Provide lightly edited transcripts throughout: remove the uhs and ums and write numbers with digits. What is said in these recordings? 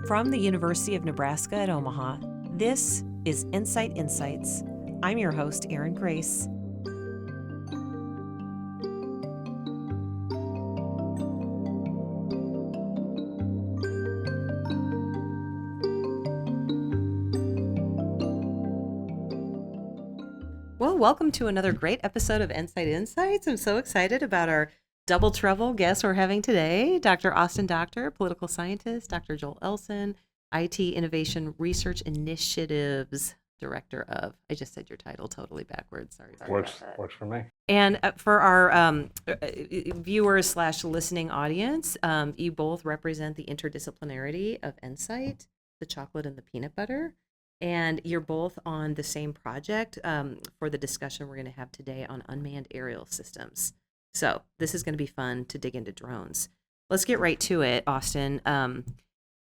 From the University of Nebraska at Omaha, this is NCITE Insights. I'm your host, Erin Grace. Well, welcome to another great episode of NCITE Insights. I'm so excited about our double trouble guests we're having today. Dr. Austin Doctor, political scientist, Dr. Joel Elson, IT Innovation Research Initiatives Director of, I just said your title totally backwards. Sorry. Works for me. And for our viewers / listening audience, you both represent the interdisciplinarity of NCITE, the chocolate and the peanut butter. And you're both on the same project for the discussion we're going to have today on unmanned aerial systems. So this is going to be fun to dig into drones. Let's get right to it, Austin.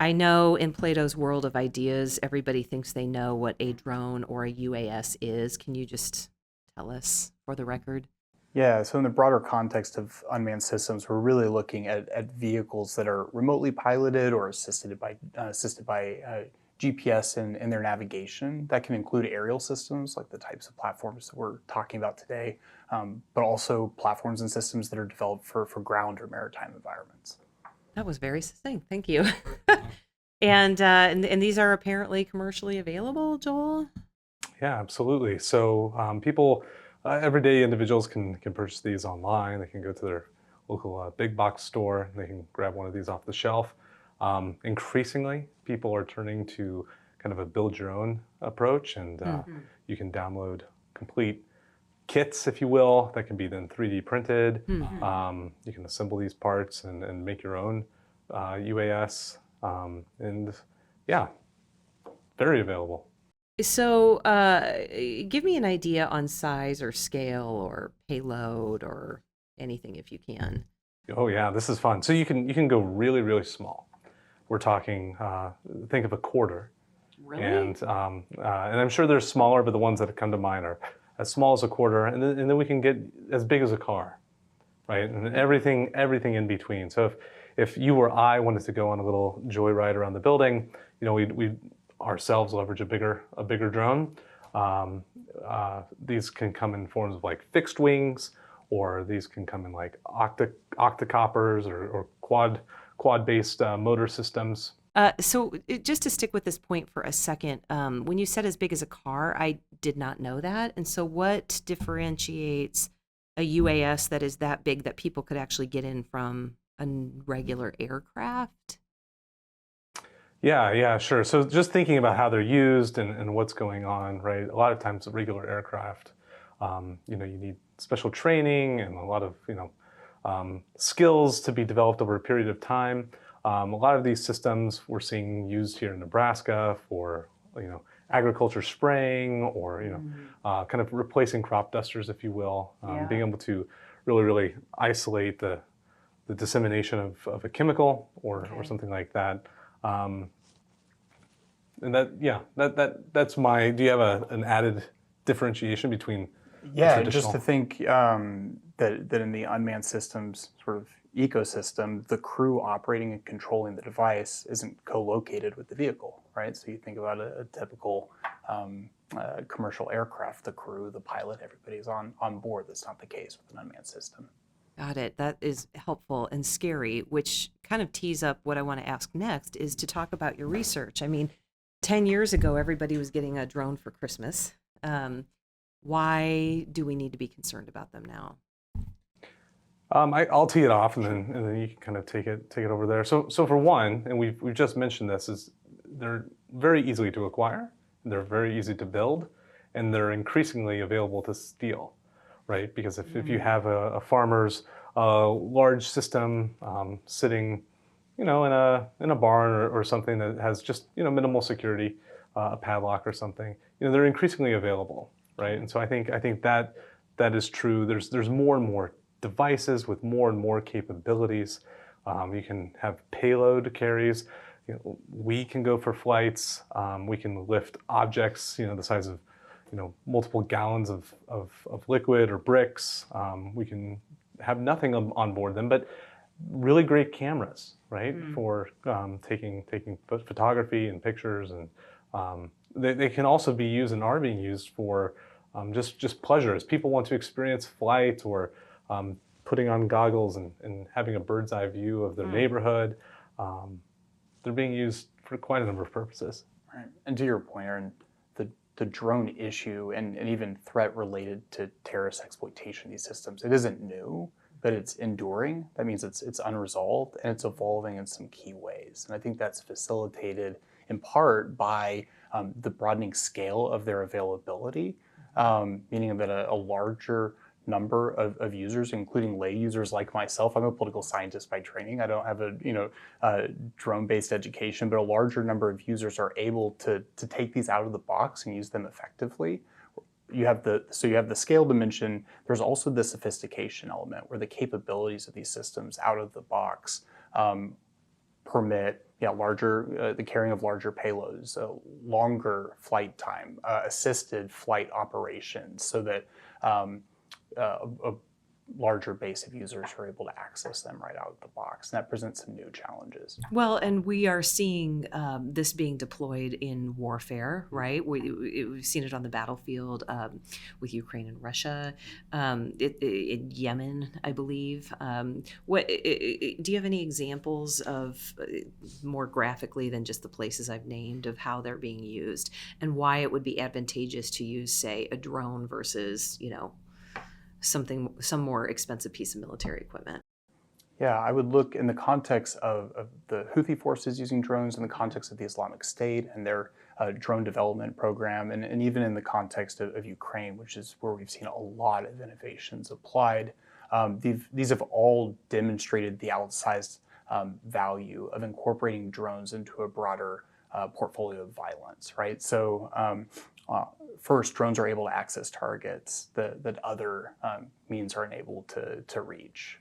I know in Plato's world of ideas, everybody thinks they know what a drone or a UAS is. Can you just tell us for the record? Yeah, so in the broader context of unmanned systems, we're really looking at vehicles that are remotely piloted or assisted by GPS in their navigation. That can include aerial systems, like the types of platforms that we're talking about today, but also platforms and systems that are developed for ground or maritime environments. That was very succinct. Thank you. And these are apparently commercially available, Joel? Yeah, absolutely. So people, everyday individuals can purchase these online. They can go to their local big box store. They can grab one of these off the shelf. Increasingly, people are turning to kind of a build your own approach, and you can download complete kits, if you will, that can be then 3D printed. You can assemble these parts and make your own UAS, and yeah, very available. So give me an idea on size or scale or payload or anything if you can. Oh yeah, this is fun. So you can go really, really small. We're talking, think of a quarter. Really? And I'm sure there's smaller, but the ones that come to mind are as small as a quarter, and then we can get as big as a car, right? And everything in between. So if you or I wanted to go on a little joyride around the building, we ourselves leverage a bigger drone. These can come in forms of like fixed wings, or these can come in like octocoppers or quad-based motor systems. So just to stick with this point for a second, when you said as big as a car, I did not know that. And so what differentiates a UAS that is that big that people could actually get in from a regular aircraft? Yeah, sure. So just thinking about how they're used and what's going on, right? A lot of times, a regular aircraft, you need special training and a lot of, skills to be developed over a period of time. A lot of these systems we're seeing used here in Nebraska for, agriculture spraying or, kind of replacing crop dusters, if you will, being able to really isolate the dissemination of a chemical or something like that. And that's my, do you have an added differentiation between just to think that in the unmanned systems sort of ecosystem, the crew operating and controlling the device isn't co-located with the vehicle, right? So you think about a typical commercial aircraft, the crew, the pilot, everybody's on board. That's not the case with an unmanned system. Got it. That is helpful and scary, which kind of tees up what I want to ask next is to talk about your research. I mean, 10 years ago, everybody was getting a drone for Christmas. Why do we need to be concerned about them now? I'll tee it off, and then you can kind of take it over there. So for one, and we've just mentioned this, is they're very easily to acquire, they're very easy to build, and they're increasingly available to steal, right? Because if you have a farmer's large system sitting, in a barn or something that has just minimal security, a padlock or something, they're increasingly available, right? And so I think that is true. There's more and more devices with more and more capabilities. You can have payload carries. We can go for flights. We can lift objects, the size of, multiple gallons of liquid or bricks. We can have nothing on board them, but really great cameras, right, for taking photography and pictures, and they can also be used and are being used for just pleasure, as people want to experience flight, or putting on goggles and having a bird's eye view of their neighborhood. They're being used for quite a number of purposes. Right. And to your point, Erin, the drone issue and even threat related to terrorist exploitation of these systems, it isn't new, but it's enduring. That means it's unresolved, and it's evolving in some key ways. And I think that's facilitated in part by the broadening scale of their availability, meaning that a larger number of users, including lay users like myself. I'm a political scientist by training. I don't have a drone-based education, but a larger number of users are able to take these out of the box and use them effectively. You have the scale dimension. There's also the sophistication element, where the capabilities of these systems out of the box permit the carrying of larger payloads, longer flight time, assisted flight operations, so that a larger base of users are able to access them right out of the box. And that presents some new challenges. Well, and we are seeing this being deployed in warfare, right? We've seen it on the battlefield with Ukraine and Russia, in Yemen, I believe. Do you have any examples of, more graphically than just the places I've named, of how they're being used and why it would be advantageous to use, say, a drone versus, some more expensive piece of military equipment? Yeah, I would look in the context of the Houthi forces using drones, in the context of the Islamic State and their drone development program, and even in the context of Ukraine, which is where we've seen a lot of innovations applied. These have all demonstrated the outsized value of incorporating drones into a broader portfolio of violence, right? So first, drones are able to access targets that other means are unable to reach.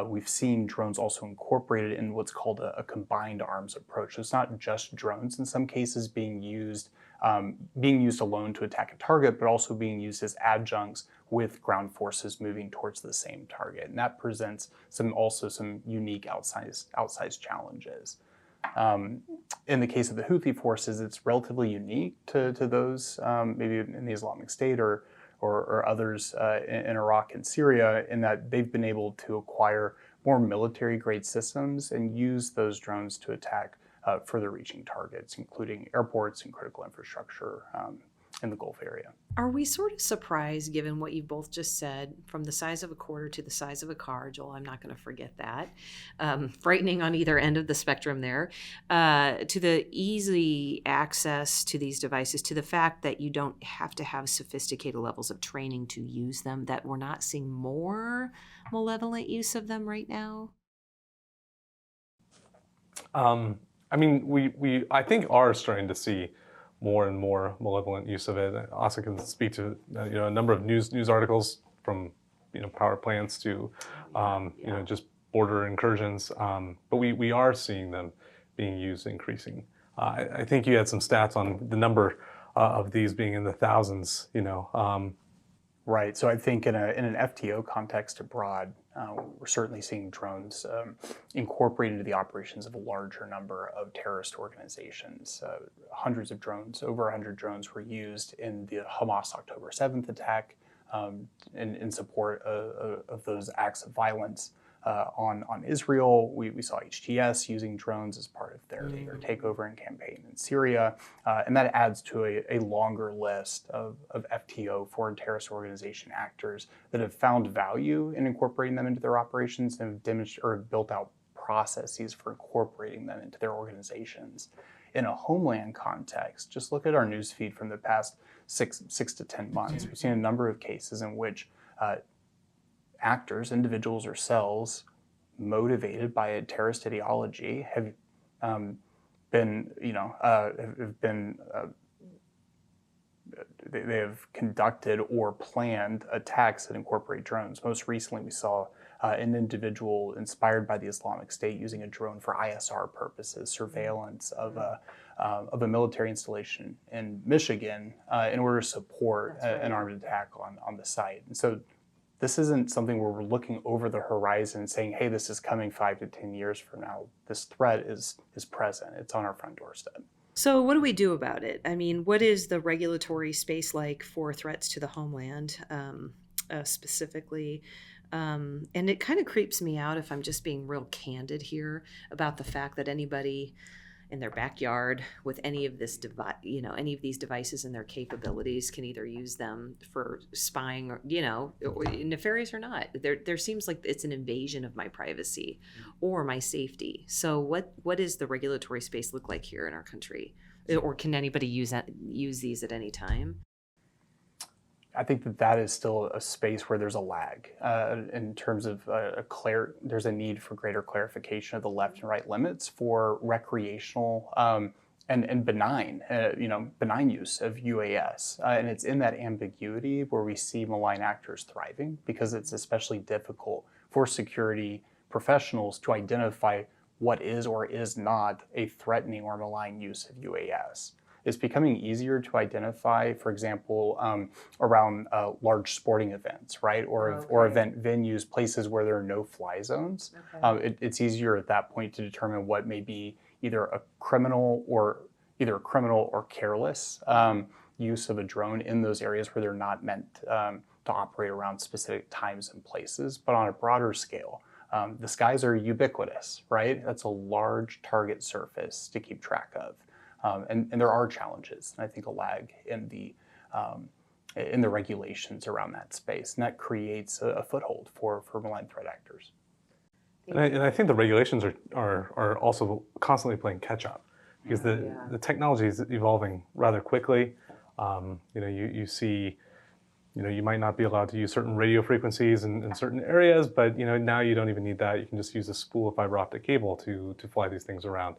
We've seen drones also incorporated in what's called a combined arms approach. So it's not just drones in some cases being used alone to attack a target, but also being used as adjuncts with ground forces moving towards the same target. And that presents some unique outsized challenges. In the case of the Houthi forces, it's relatively unique to those maybe in the Islamic State or others in Iraq and Syria, in that they've been able to acquire more military-grade systems and use those drones to attack further reaching targets, including airports and critical infrastructure in the Gulf area. Are we sort of surprised, given what you both just said, from the size of a quarter to the size of a car? Joel, I'm not going to forget that. Frightening on either end of the spectrum there, to the easy access to these devices, to the fact that you don't have to have sophisticated levels of training to use them, that we're not seeing more malevolent use of them right now? I mean, we I think are starting to see more and more malevolent use of it. Asa can speak to a number of news articles, from power plants to just border incursions. But we are seeing them being used increasing. I think you had some stats on the number of these being in the thousands. Right. So I think in an FTO context abroad, we're certainly seeing drones incorporated into the operations of a larger number of terrorist organizations. Hundreds of drones, over 100 drones, were used in the Hamas October 7th attack in support of those acts of violence on Israel. We saw HTS using drones as part of their takeover and campaign in Syria. And that adds to a longer list of FTO, foreign terrorist organization actors, that have found value in incorporating them into their operations and have demonstrated or built out processes for incorporating them into their organizations. In a homeland context, just look at our news feed from the past six to 10 months. We've seen a number of cases in which actors, individuals or cells motivated by a terrorist ideology have they have conducted or planned attacks that incorporate drones. Most recently, we saw an individual inspired by the Islamic State using a drone for ISR purposes, surveillance of a military installation in Michigan in order to support an armed attack on the site. And so this isn't something where we're looking over the horizon and saying, hey, this is coming 5 to 10 years from now. This threat is present. It's on our front doorstep. So, what do we do about it? I mean, what is the regulatory space like for threats to the homeland specifically? And it kind of creeps me out, if I'm just being real candid here, about the fact that anybody in their backyard with any of this any of these devices and their capabilities can either use them for spying or, nefarious or not. There seems like it's an invasion of my privacy or my safety. So what does the regulatory space look like here in our country? Or can anybody use these at any time? I think that is still a space where there's a lag in terms of there's a need for greater clarification of the left and right limits for recreational and benign, benign use of UAS. And it's in that ambiguity where we see malign actors thriving, because it's especially difficult for security professionals to identify what is or is not a threatening or malign use of UAS. It's becoming easier to identify, for example, around large sporting events, right? Or event venues, places where there are no fly zones. Okay. It's easier at that point to determine what may be either a criminal or careless use of a drone in those areas where they're not meant to operate around specific times and places. But on a broader scale, the skies are ubiquitous, right? That's a large target surface to keep track of. And there are challenges, and I think a lag in the regulations around that space, and that creates a foothold for malign threat actors. And I think the regulations are also constantly playing catch up, because the technology is evolving rather quickly. You see, you might not be allowed to use certain radio frequencies in certain areas, but now you don't even need that. You can just use a spool of fiber optic cable to fly these things around.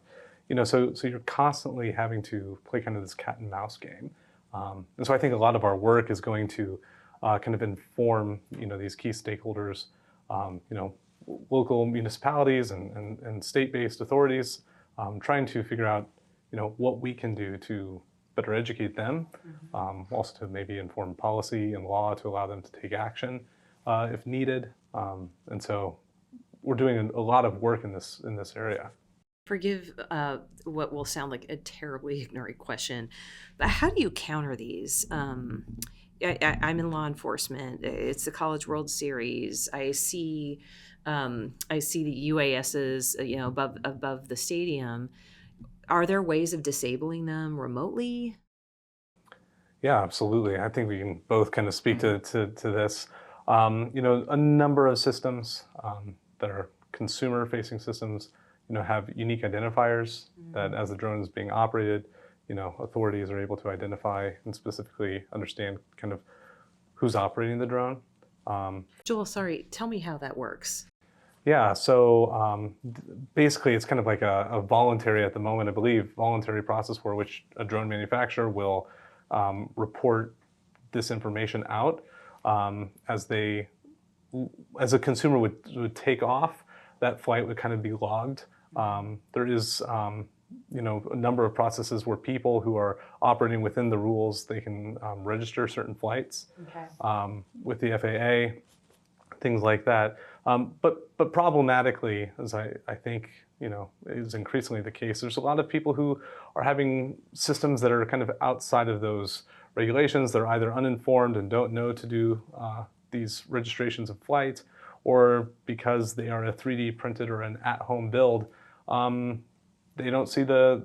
So you're constantly having to play kind of this cat and mouse game. And so I think a lot of our work is going to kind of inform, these key stakeholders, local municipalities and state-based authorities, trying to figure out, what we can do to better educate them, also to maybe inform policy and law to allow them to take action if needed. And so we're doing a lot of work in this area. Forgive what will sound like a terribly ignorant question, but how do you counter these? I'm in law enforcement. It's the College World Series. I see the UASs, above the stadium. Are there ways of disabling them remotely? Yeah, absolutely. I think we can both kind of speak to this. A number of systems that are consumer-facing systems, have unique identifiers that, as the drone is being operated, authorities are able to identify and specifically understand kind of who's operating the drone. Joel, sorry, tell me how that works. Yeah, so basically it's kind of like a voluntary, at the moment, I believe, voluntary process for which a drone manufacturer will report this information out as a consumer would take off. That flight would kind of be logged. There is, a number of processes where people who are operating within the rules, they can register certain flights with the FAA, things like that. But problematically, as I think, is increasingly the case, there's a lot of people who are having systems that are kind of outside of those regulations. They're either uninformed and don't know to do these registrations of flight, or because they are a 3D printed or an at-home build, they don't see the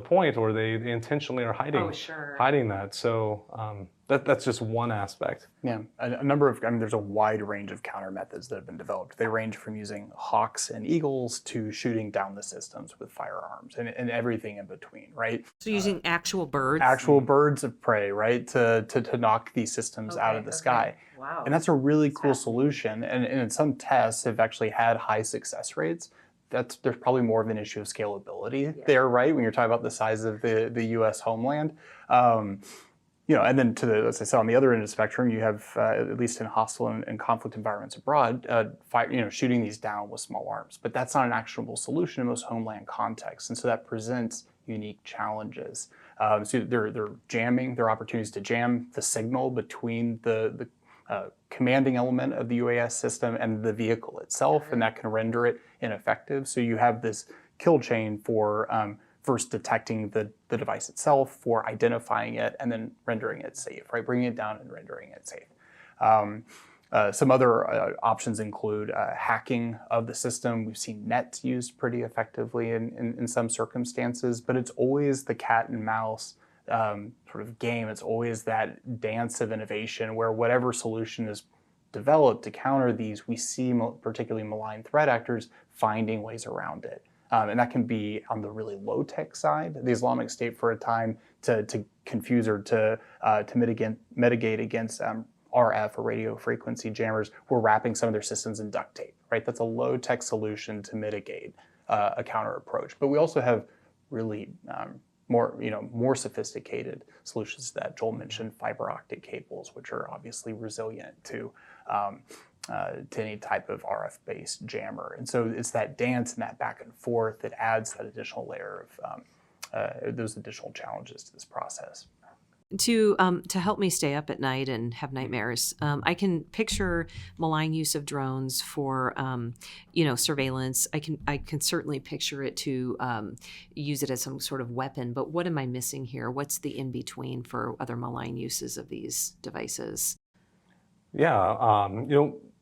point, or they intentionally are hiding that. So that's just one aspect. Yeah, there's a wide range of counter methods that have been developed. They range from using hawks and eagles to shooting down the systems with firearms and everything in between, right? So using actual birds? Actual birds of prey, right, to knock these systems out of the sky. Wow. And that's a really cool solution. And in some tests have actually had high success rates. There's probably more of an issue of scalability there, right? When you're talking about the size of the U.S. homeland. And then as I said, on the other end of the spectrum, you have, at least in hostile and conflict environments abroad, shooting these down with small arms. But that's not an actionable solution in most homeland contexts. And so that presents unique challenges. So they're jamming, there are opportunities to jam the signal between the commanding element of the UAS system and the vehicle itself, and that can render it ineffective. So you have this kill chain for first detecting the device itself, for identifying it, and then rendering it safe, right? Bringing it down and rendering it safe. Some other options include hacking of the system. We've seen nets used pretty effectively in some circumstances, but it's always the cat and mouse sort of game. It's always that dance of innovation where whatever solution is developed to counter these, we see particularly malign threat actors finding ways around it. And that can be on the really low-tech side. The Islamic State, for a time, to confuse or to mitigate against RF or radio frequency jammers, were wrapping some of their systems in duct tape. Right, that's a low-tech solution to mitigate a counter approach. But we also have really more sophisticated solutions that Joel mentioned, fiber optic cables, which are obviously resilient to any type of RF-based jammer. And so it's that dance and that back and forth that adds that additional layer of those additional challenges to this process. To help me stay up at night and have nightmares, I can picture malign use of drones for surveillance. I can certainly picture it to use it as some sort of weapon. But what am I missing here? What's the in between for other malign uses of these devices? Yeah,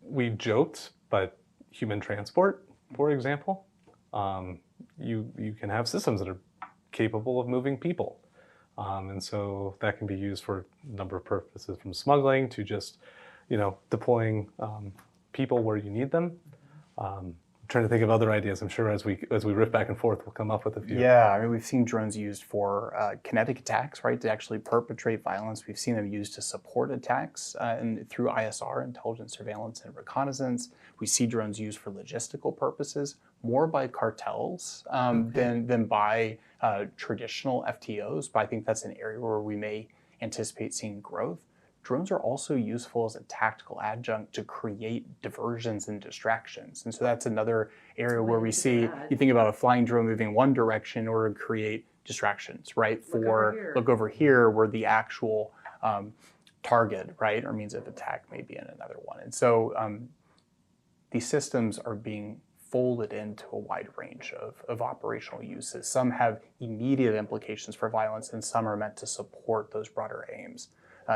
we joked, but human transport, for example, you can have systems that are capable of moving people. And so that can be used for a number of purposes, from smuggling to just, deploying people where you need them. I'm trying to think of other ideas. I'm sure as we riff back and forth, we'll come up with a few. Yeah, I mean, we've seen drones used for kinetic attacks, right, to actually perpetrate violence. We've seen them used to support attacks and through ISR, intelligence, surveillance, and reconnaissance. We see drones used for logistical purposes, more by cartels than by traditional FTOs, but I think that's an area where we may anticipate seeing growth. Drones are also useful as a tactical adjunct to create diversions and distractions. And so that's another area where we see, you think about a flying drone moving one direction in order to create distractions, right? Look over here where the actual target, right, or means of attack may be in another one. And so these systems are being folded into a wide range of operational uses. Some have immediate implications for violence, and some are meant to support those broader aims.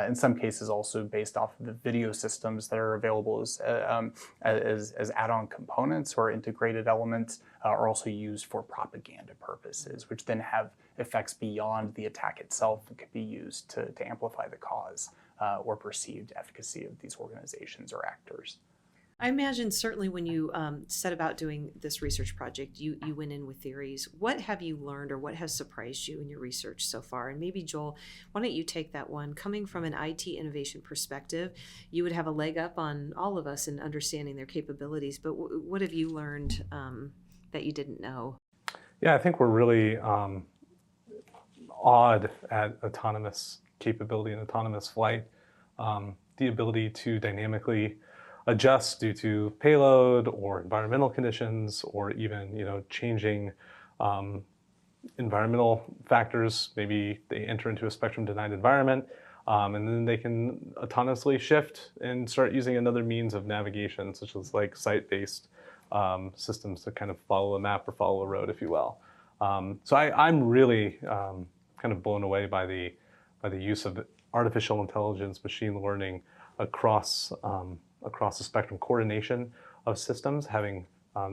In some cases, also based off of the video systems that are available as add-on components or integrated elements, are also used for propaganda purposes, which then have effects beyond the attack itself and could be used to amplify the cause or perceived efficacy of these organizations or actors. I imagine certainly when you set about doing this research project, you went in with theories. What have you learned or what has surprised you in your research so far? And maybe, Joel, why don't you take that one? Coming from an IT innovation perspective, you would have a leg up on all of us in understanding their capabilities. But what have you learned that you didn't know? Yeah, I think we're really awed at autonomous capability and autonomous flight. The ability to dynamically adjust due to payload or environmental conditions, or even changing environmental factors. Maybe they enter into a spectrum denied environment, and then they can autonomously shift and start using another means of navigation, such as like site-based systems to kind of follow a map or follow a road, if you will. So I'm really kind of blown away by the use of artificial intelligence, machine learning across the spectrum, coordination of systems, having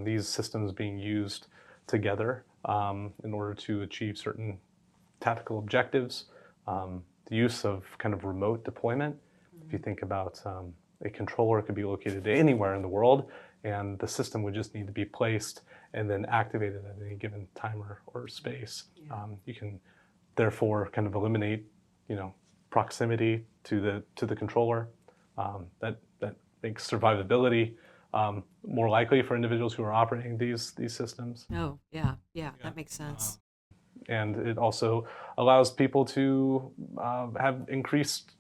these systems being used together in order to achieve certain tactical objectives. The use of kind of remote deployment. If you think about a controller could be located anywhere in the world, and the system would just need to be placed and then activated at any given time or space. Yeah. You can therefore kind of eliminate, proximity to the controller. That makes survivability more likely for individuals who are operating these systems. Oh, yeah, that makes sense. And it also allows people to have increased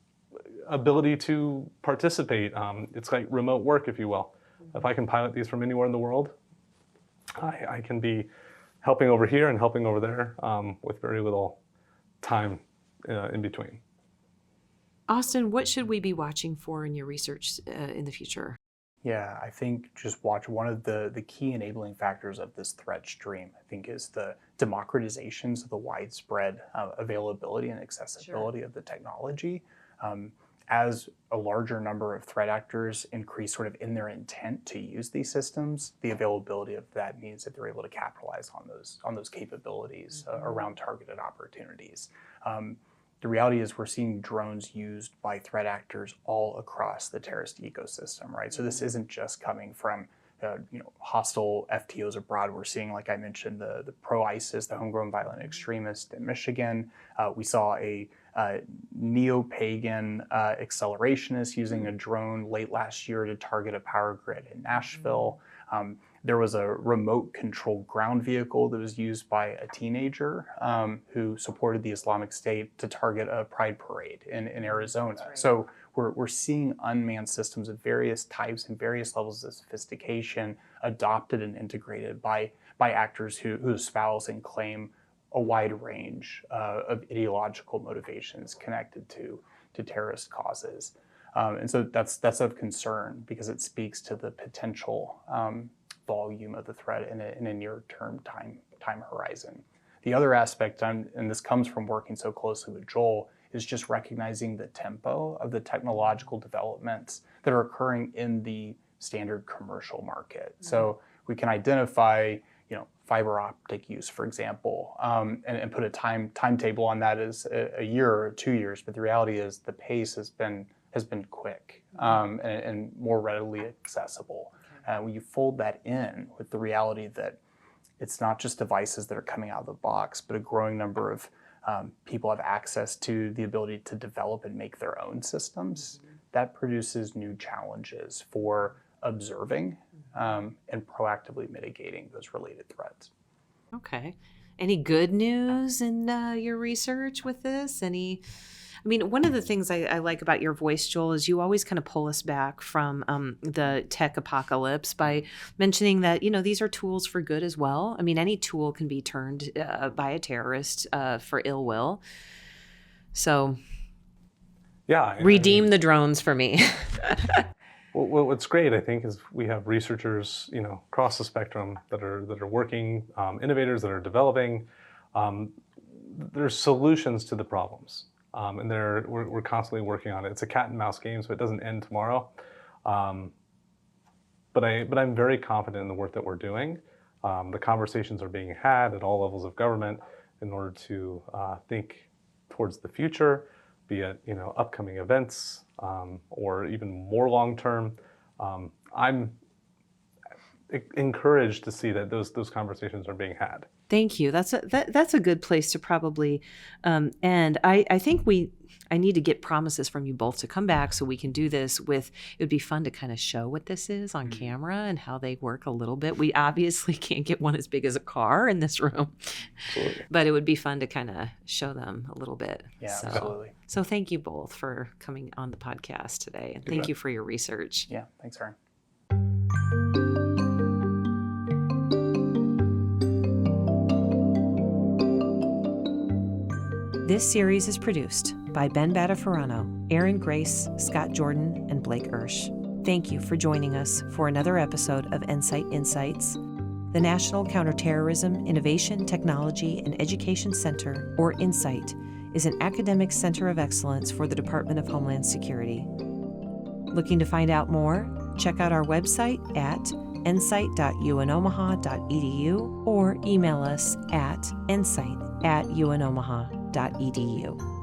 ability to participate. It's like remote work, if you will. Mm-hmm. If I can pilot these from anywhere in the world, I can be helping over here and helping over there with very little time in between. Austin, what should we be watching for in your research in the future? Yeah, I think just watch one of the key enabling factors of this threat stream, I think, is the democratizations of the widespread availability and accessibility of the technology. As a larger number of threat actors increase sort of in their intent to use these systems, the availability of that means that they're able to capitalize on those capabilities around targeted opportunities. The reality is we're seeing drones used by threat actors all across the terrorist ecosystem, right? So this isn't just coming from hostile FTOs abroad. We're seeing, like I mentioned, the pro-ISIS, the homegrown violent extremist in Michigan. We saw a neo-pagan accelerationist using a drone late last year to target a power grid in Nashville. There was a remote controlled ground vehicle that was used by a teenager who supported the Islamic State to target a pride parade in Arizona. Right. So we're seeing unmanned systems of various types and various levels of sophistication adopted and integrated by actors who espouse and claim a wide range of ideological motivations connected to terrorist causes. And so that's of concern because it speaks to the potential volume of the threat in a near-term time horizon. The other aspect, and this comes from working so closely with Joel, is just recognizing the tempo of the technological developments that are occurring in the standard commercial market. Mm-hmm. So we can identify, fiber optic use, for example, and put a timetable on that as a year or 2 years. But the reality is the pace has been quick and more readily accessible. When you fold that in with the reality that it's not just devices that are coming out of the box, but a growing number of people have access to the ability to develop and make their own systems, that produces new challenges for observing and proactively mitigating those related threats. Okay. Any good news in your research with this? One of the things I like about your voice, Joel, is you always kind of pull us back from the tech apocalypse by mentioning that, these are tools for good as well. Any tool can be turned by a terrorist for ill will. So redeem the drones for me. Well, what's great, I think, is we have researchers, across the spectrum that are working, innovators that are developing. There's solutions to the problems. And we're constantly working on it. It's a cat and mouse game, so it doesn't end tomorrow. But I'm very confident in the work that we're doing. The conversations are being had at all levels of government in order to think towards the future, be it upcoming events or even more long term. I'm encouraged to see that those conversations are being had. Thank you. That's a good place to probably end. I think I need to get promises from you both to come back so we can do this it would be fun to kind of show what this is on camera and how they work a little bit. We obviously can't get one as big as a car in this room, absolutely. But it would be fun to kind of show them a little bit. Yeah, absolutely. So thank you both for coming on the podcast today. And thank you for your research. Yeah, thanks, Erin. This series is produced by Ben Badafarano, Erin Grace, Scott Jordan, and Blake Ersch. Thank you for joining us for another episode of NCITE Insights. The National Counterterrorism, Innovation, Technology, and Education Center, or NCITE, is an academic center of excellence for the Department of Homeland Security. Looking to find out more? Check out our website at ncite.unomaha.edu or email us at ncite@unomaha.edu.